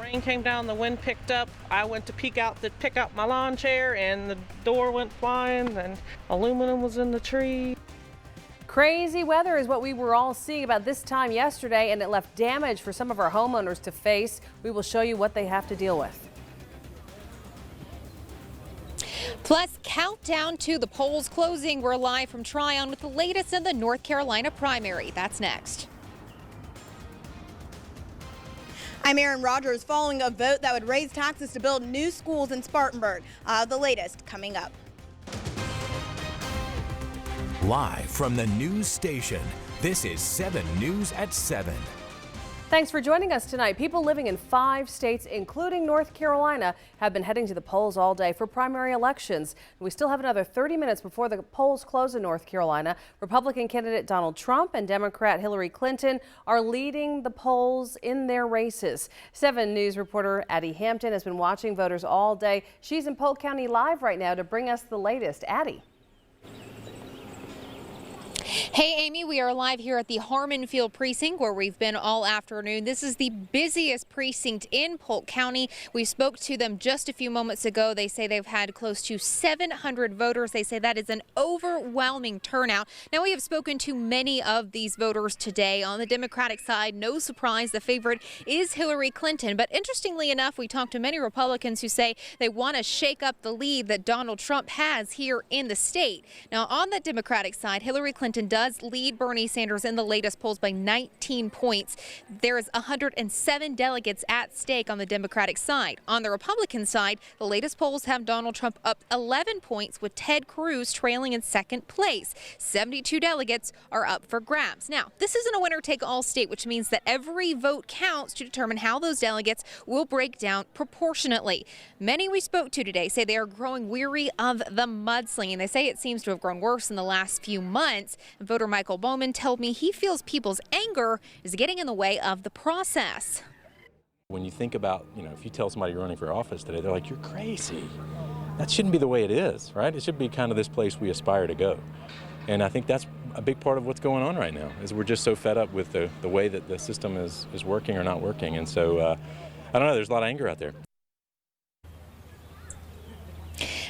Rain came down, the wind picked up. I went to pick out my lawn chair, and the door went flying, and aluminum was in the tree. Crazy weather is what we were all seeing about this time yesterday, and it left damage for some of our homeowners to face. We will show you what they have to deal with. Plus, countdown to the polls closing. We're live from Tryon with the latest in the North Carolina primary. That's next. I'm Erin Rogers. Following a vote that would raise taxes to build new schools in Spartanburg. The latest coming up. Live from the news station, this is 7 News at 7. Thanks for joining us tonight. People living in 5 states, including North Carolina, have been heading to the polls all day for primary elections. We still have another 30 minutes before the polls close in North Carolina. Republican candidate Donald Trump and Democrat Hillary Clinton are leading the polls in their races. 7 News reporter Addie Hampton has been watching voters all day. She's in Polk County live right now to bring us the latest. Addie. Hey, Amy, we are live here at the Harmon Field precinct where we've been all afternoon. This is the busiest precinct in Polk County. We spoke to them just a few moments ago. They say they've had close to 700 voters. They say that is an overwhelming turnout. Now, we have spoken to many of these voters today. On the Democratic side, no surprise, the favorite is Hillary Clinton. But interestingly enough, we talked to many Republicans who say they want to shake up the lead that Donald Trump has here in the state. Now, on the Democratic side, Hillary Clinton does lead Bernie Sanders in the latest polls by 19 points. There is 107 delegates at stake on the Democratic side. On the Republican side, the latest polls have Donald Trump up 11 points with Ted Cruz trailing in second place. 72 delegates are up for grabs. Now, this isn't a winner-take-all state, which means that every vote counts to determine how those delegates will break down proportionately. Many we spoke to today say they are growing weary of the mudslinging. They say it seems to have grown worse in the last few months. Voter Michael Bowman told me he feels people's anger is getting in the way of the process. When you think about, if you tell somebody you're running for office today, they're like, you're crazy. That shouldn't be the way it is, right? It should be kind of this place we aspire to go. And I think that's a big part of what's going on right now, is we're just so fed up with the way that the system is working or not working. And so, I don't know, there's a lot of anger out there.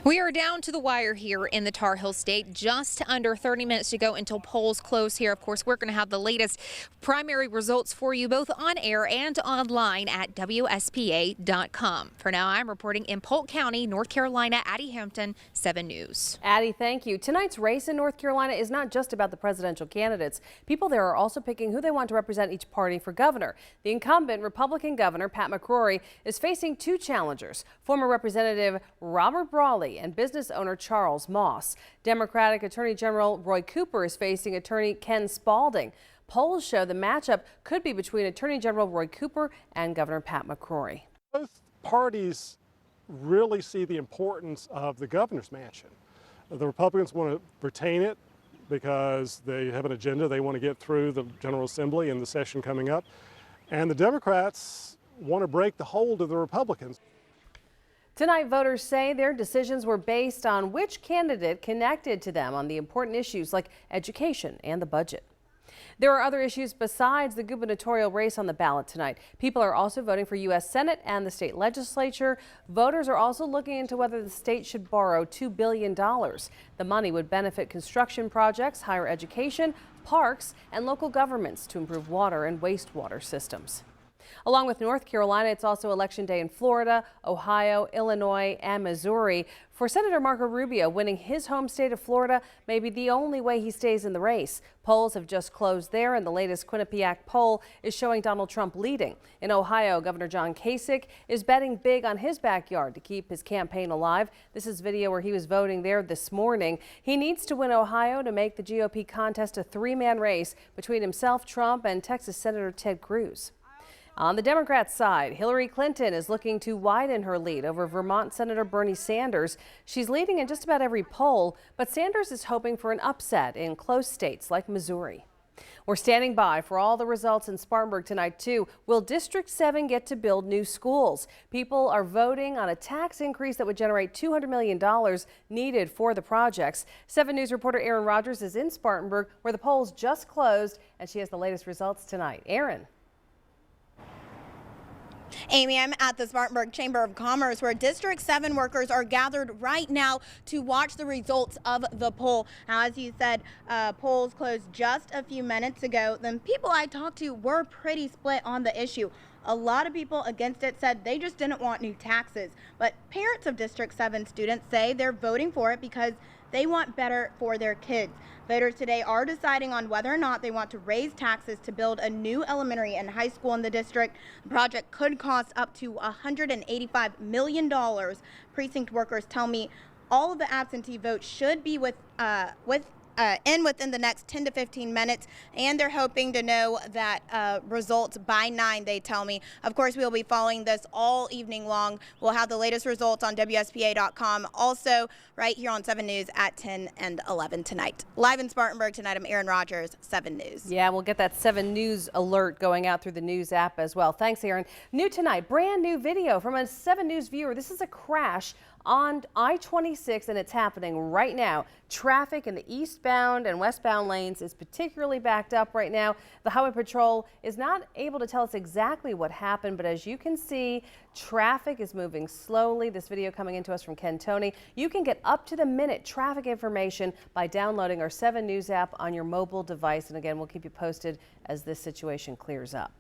We are down to the wire here in the Tar Heel State. Just under 30 minutes to go until polls close here. Of course, we're going to have the latest primary results for you both on air and online at WSPA.com. For now, I'm reporting in Polk County, North Carolina. Addie Hampton, 7 News. Addie, thank you. Tonight's race in North Carolina is not just about the presidential candidates. People there are also picking who they want to represent each party for governor. The incumbent Republican governor, Pat McCrory, is facing 2 challengers, former Representative Robert Brawley and business owner Charles Moss. Democratic Attorney General Roy Cooper is facing attorney Ken Spalding. Polls show the matchup could be between Attorney General Roy Cooper and Governor Pat McCrory. Both parties really see the importance of the governor's mansion. The Republicans want to retain it because they have an agenda they want to get through the General Assembly and the session coming up. And the Democrats want to break the hold of the Republicans. Tonight, voters say their decisions were based on which candidate connected to them on the important issues like education and the budget. There are other issues besides the gubernatorial race on the ballot tonight. People are also voting for U.S. Senate and the state legislature. Voters are also looking into whether the state should borrow $2 billion. The money would benefit construction projects, higher education, parks, and local governments to improve water and wastewater systems. Along with North Carolina, it's also Election Day in Florida, Ohio, Illinois, and Missouri. For Senator Marco Rubio, winning his home state of Florida may be the only way he stays in the race. Polls have just closed there, and the latest Quinnipiac poll is showing Donald Trump leading. In Ohio, Governor John Kasich is betting big on his backyard to keep his campaign alive. This is video where he was voting there this morning. He needs to win Ohio to make the GOP contest a 3-man race between himself, Trump, and Texas Senator Ted Cruz. On the Democrats' side, Hillary Clinton is looking to widen her lead over Vermont Senator Bernie Sanders. She's leading in just about every poll, but Sanders is hoping for an upset in close states like Missouri. We're standing by for all the results in Spartanburg tonight, too. Will District 7 get to build new schools? People are voting on a tax increase that would generate $200 million needed for the projects. 7 News reporter Erin Rogers is in Spartanburg, where the polls just closed, and she has the latest results tonight. Erin. Amy, I'm at the Spartanburg Chamber of Commerce where District 7 workers are gathered right now to watch the results of the poll. Now, as you said, polls closed just a few minutes ago. The people I talked to were pretty split on the issue. A lot of people against it said they just didn't want new taxes. But parents of District 7 students say they're voting for it because they want better for their kids. Voters today are deciding on whether or not they want to raise taxes to build a new elementary and high school in the district. The project could cost up to $185 million. Precinct workers tell me all of the absentee votes should be within the next 10 to 15 minutes, and they're hoping to know that results by 9, they tell me. Of course, we'll be following this all evening long. We'll have the latest results on WSPA.com, also right here on 7 News at 10 and 11 tonight. Live in Spartanburg tonight, I'm Erin Rogers, 7 News. Yeah, we'll get that 7 News alert going out through the News app as well. Thanks, Erin. New tonight, brand new video from a 7 News viewer. This is a crash on I-26, and it's happening right now. Traffic in the eastbound and westbound lanes is particularly backed up right now. The Highway Patrol is not able to tell us exactly what happened, but as you can see, traffic is moving slowly. This video coming into us from Ken Tony. You can get up to the minute traffic information by downloading our 7 News app on your mobile device. And again, we'll keep you posted as this situation clears up.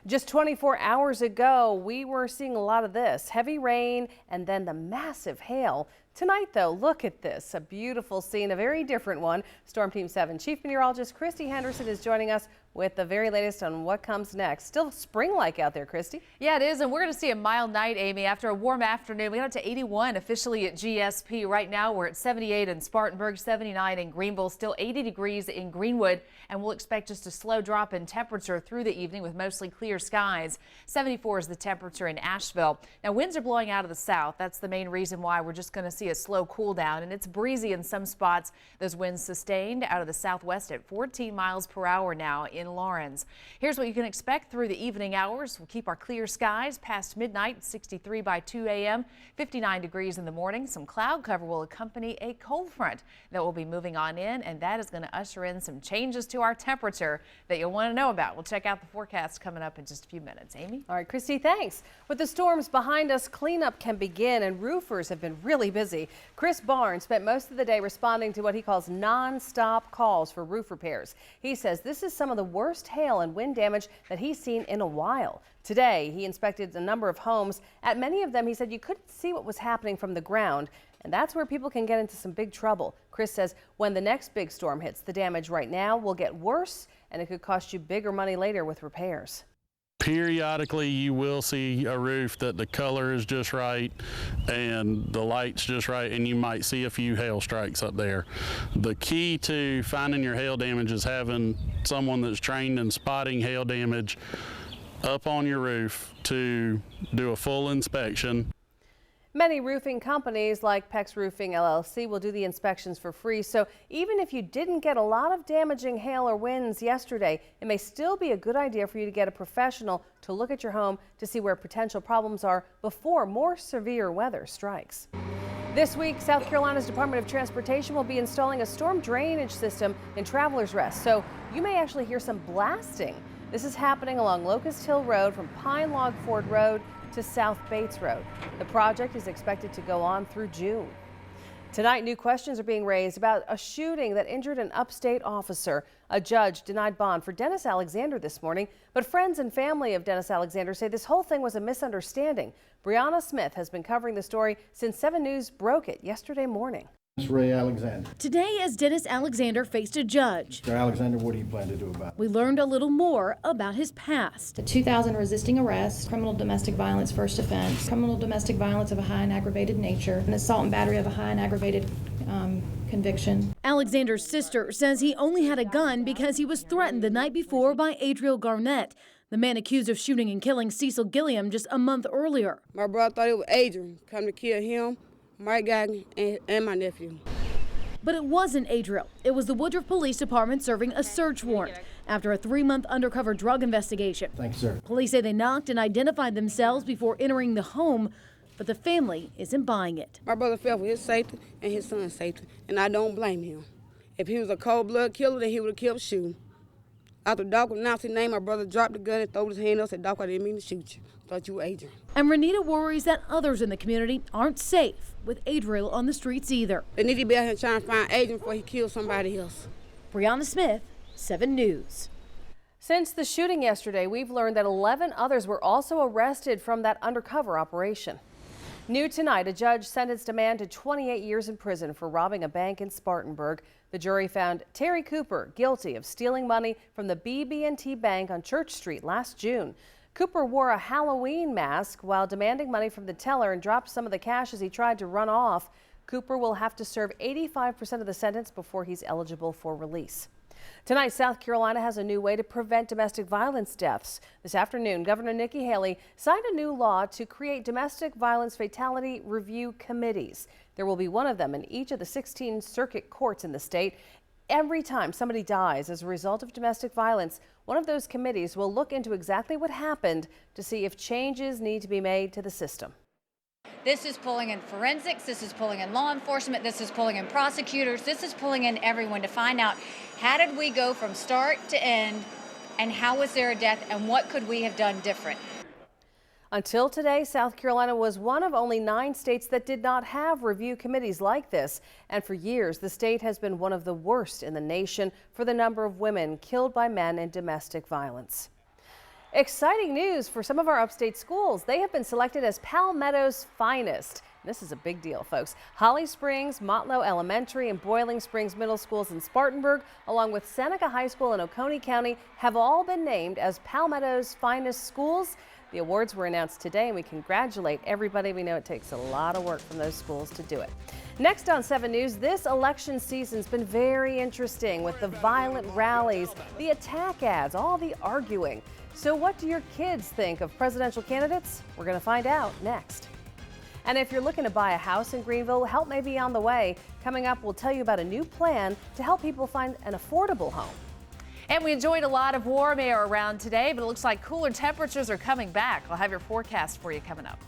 Just 24 hours ago, we were seeing a lot of this heavy rain and then the massive hail. Tonight, though, look at this, a beautiful scene, a very different one. Storm Team 7 Chief Meteorologist Christy Henderson is joining us with the very latest on what comes next. Still spring-like out there, Christy. Yeah, it is, and we're going to see a mild night, Amy. After a warm afternoon, we got up to 81 officially at GSP. Right now, we're at 78 in Spartanburg, 79 in Greenville, still 80 degrees in Greenwood, and we'll expect just a slow drop in temperature through the evening with mostly clear skies. 74 is the temperature in Asheville. Now, winds are blowing out of the south. That's the main reason why we're just going to see a slow cool down, and it's breezy in some spots. Those winds sustained out of the southwest at 14 miles per hour now in Lawrence. Here's what you can expect through the evening hours. We'll keep our clear skies past midnight, 63 by 2 a.m., 59 degrees in the morning. Some cloud cover will accompany a cold front that will be moving on in, and that is going to usher in some changes to our temperature that you'll want to know about. We'll check out the forecast coming up in just a few minutes. Amy? All right, Christy, thanks. With the storms behind us, cleanup can begin, and roofers have been really busy. Chris Barnes spent most of the day responding to what he calls non-stop calls for roof repairs. He says this is some of the worst hail and wind damage that he's seen in a while. Today, he inspected a number of homes. At many of them, he said you couldn't see what was happening from the ground, and that's where people can get into some big trouble. Chris says when the next big storm hits, the damage right now will get worse, and it could cost you bigger money later with repairs. Periodically, you will see a roof that the color is just right and the light's just right, and you might see a few hail strikes up there. The key to finding your hail damage is having someone that's trained in spotting hail damage up on your roof to do a full inspection. Many roofing companies like Pex Roofing LLC will do the inspections for free. So even if you didn't get a lot of damaging hail or winds yesterday, it may still be a good idea for you to get a professional to look at your home to see where potential problems are before more severe weather strikes. This week, South Carolina's Department of Transportation will be installing a storm drainage system in Travelers Rest. So you may actually hear some blasting. This is happening along Locust Hill Road from Pine Log Ford Road to South Bates Road. The project is expected to go on through June. Tonight, new questions are being raised about a shooting that injured an upstate officer. A judge denied bond for Dennis Alexander this morning, but friends and family of Dennis Alexander say this whole thing was a misunderstanding. Brianna Smith has been covering the story since 7 News broke it yesterday morning. Ray Alexander. Today, as Dennis Alexander faced a judge. Mr. Alexander, what do you plan to do about it? We learned a little more about his past. The 2000 resisting arrest, criminal domestic violence first offense, criminal domestic violence of a high and aggravated nature, an assault and battery of a high and aggravated conviction. Alexander's sister says he only had a gun because he was threatened the night before by Adriel Garnett, the man accused of shooting and killing Cecil Gilliam just a month earlier. My brother thought it was Adrian come to kill him, Mike Gagnon, and my nephew. But it wasn't Adriel. It was the Woodruff Police Department serving a search warrant after a 3-month undercover drug investigation. Thanks, sir. Police say they knocked and identified themselves before entering the home, but the family isn't buying it. My brother fell for his safety and his son's safety, and I don't blame him. If he was a cold-blooded killer, then he would have killed shooting. After Doc announced his name, my brother dropped the gun and threw his hand up and said, Doc, I didn't mean to shoot you. Thought you were Adrian. And Renita worries that others in the community aren't safe with Adriel on the streets either. They need to be out here trying to find Adrian before he kills somebody else. Brianna Smith, 7 News. Since the shooting yesterday, we've learned that 11 others were also arrested from that undercover operation. New tonight, a judge sentenced a man to 28 years in prison for robbing a bank in Spartanburg. The jury found Terry Cooper guilty of stealing money from the BB&T Bank on Church Street last June. Cooper wore a Halloween mask while demanding money from the teller and dropped some of the cash as he tried to run off. Cooper will have to serve 85% of the sentence before he's eligible for release. Tonight, South Carolina has a new way to prevent domestic violence deaths. This afternoon, Governor Nikki Haley signed a new law to create domestic violence fatality review committees. There will be one of them in each of the 16 circuit courts in the state. Every time somebody dies as a result of domestic violence, one of those committees will look into exactly what happened to see if changes need to be made to the system. This is pulling in forensics, this is pulling in law enforcement, this is pulling in prosecutors, this is pulling in everyone to find out how did we go from start to end and how was there a death and what could we have done different. Until today, South Carolina was one of only 9 states that did not have review committees like this. And for years, the state has been one of the worst in the nation for the number of women killed by men in domestic violence. Exciting news for some of our upstate schools. They have been selected as Palmetto's finest. This is a big deal, folks. Holly Springs, Motlow Elementary, and Boiling Springs Middle Schools in Spartanburg, along with Seneca High School in Oconee County, have all been named as Palmetto's finest schools. The awards were announced today, and we congratulate everybody. We know it takes a lot of work from those schools to do it. Next on 7 News, this election season's been very interesting with the violent rallies, the attack ads, all the arguing. So what do your kids think of presidential candidates? We're going to find out next. And if you're looking to buy a house in Greenville, help may be on the way. Coming up, we'll tell you about a new plan to help people find an affordable home. And we enjoyed a lot of warm air around today, but it looks like cooler temperatures are coming back. I'll have your forecast for you coming up.